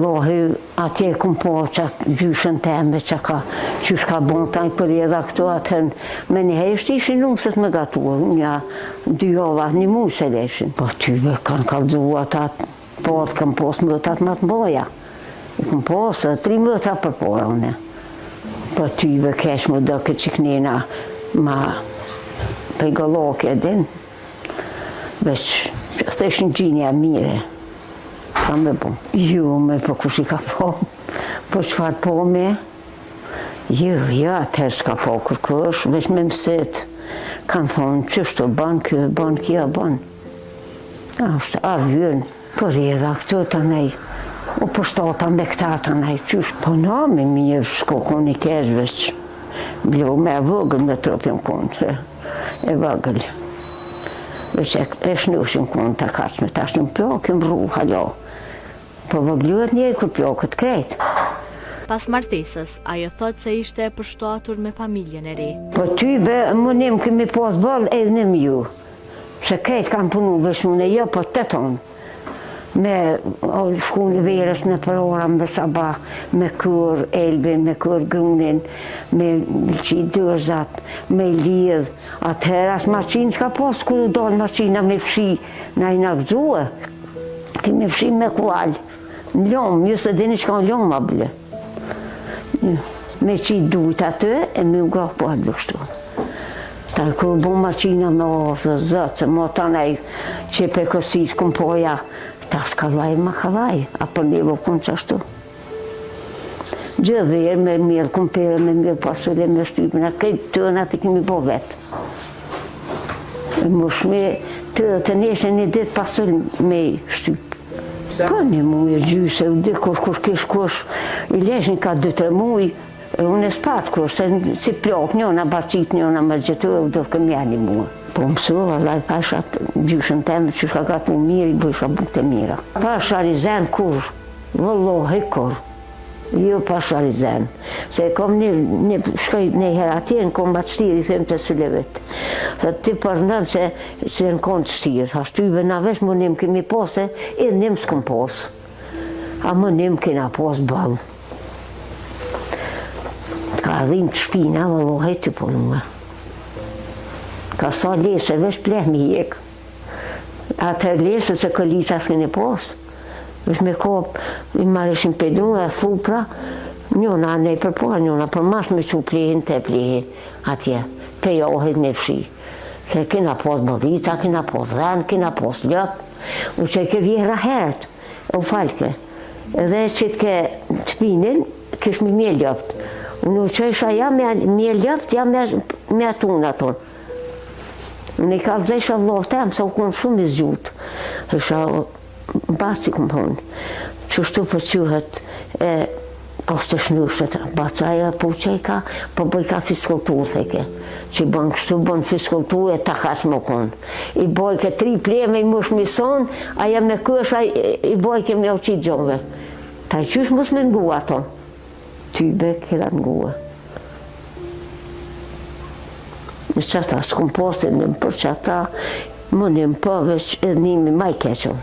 Vallohi, atje kom po qatë gjyshën teme që ka bon tajnë për edhe këto atën. Me njëherë ishtë ishin numësët me gatua, një 2 java, 1 muaj se leshin. Po tyve kanë kalzua atë, po atë kam posë mëtat më të mboja. I kom posë 3 mëta për pora une. Po tyve kesh më do këtë që kënina ma pejgoloke edin. Veç, të ishin gjinja mire. Ka me po. Jo, me po kush i ka po. Po qëfar po me? Jo, atër s'ka po kërkush, veç me mësit. Kanë thonë, qështu ban kjo, ban kja, ban. Ashtë, vjen, për edha këtu të nej. O për shtata me këta të nej, qështë. Po na me mirë shkokon i kesh veç. Blo me vëgël me tropin konë, e vëgël. Veç e shnushin konë të kaqme, ta shtë në pjokim ru, halo. Po vëgluhet njerë kur pjokët krejt. Pas martesës, ajo thot se ishte e përshtatur me familjen e ri. Po tybe, më nim kemi pas bërë edhe nim ju. Se krejt kanë punu vesh mune, jo, po 8 tonë. Me shku në verës në përora, me sabah, me kur elbin, me kur grunin, me qi dërzat, me lidh. Atëherë as maqinë s'ka pas, kur u dalë maqina me fshi, na i nakzua. Kemi fshi me kual, në lomë, ju se dini që ka në lomë a bële. Me qitë dujt atë, e me u grahë po atë bështu. Ta kërë bu maqina me ozë, zëtë, mo të nej që pe kësis këm poja, ta shkallaj ma kallaj, a për nevo kënë qashtu. Gjë verë me mirë kumpere, me mirë pasule, me shtypina, këtë të në të kemi po vetë. Më shme të neshe një ditë pasule me shtypë. Po një mujë gjyse, u di kush kish kush, i leshin ka 2-3 mujë, unë e s'pat kush, se si plok njona, barqit njona, më gjithu, u do këmë janë 1 muaj. Po mësua, laj pashat gjyshën teme, që shka gatu mirë, i bëjsha bukte mira. Pasharizen kur, vëllohi kur, jo pasharizen. Se kom një shkoj një herë atje, në kom batë shtiri, them të sëlevit. Dhe ti përndën se në konë të shtirë, ashtyve na vesh më nim kemi posë, edhe nim s'kom posë. A më nim kena posë bëllë. Ka dhim të shpina, vëllohi të punua. Ka sa leshe, vesh plehmi jek. Atër leshe se këllita s'kene posë. Vesh me kopë, i marishin pedun e thupra, njona ne për por, njona për mas me që plehin të plehin atje, të johit me fshi. Se kena posë bëdhica, kena posë dhenë, kena posë ljëpë, u që ke vjera heret, u falke. Edhe që të ke të pinin, kish me mje ljëpët. Unë u që isha ja me ljëpët, ja me atunë aton. Unë i ka vdesha vlovë temë, se u konë shumë i zgjutë. Isha basi këmë thonë, qështu për qyhet pas të shnushet, bacaja po që i ka, po bëj ka fiskultur, theke. Që i bën kështu, bën fiskultur e ta kash më konë. I bëj ke 3 pleme i mush mison, aja me kësh, i bëj ke me oqit gjove. Ta i qysh mus me ngua ato. Tybe kera ngua. Në qëta s'kum posin, për qëta, më njëm po veç edhe nimi maj keqo.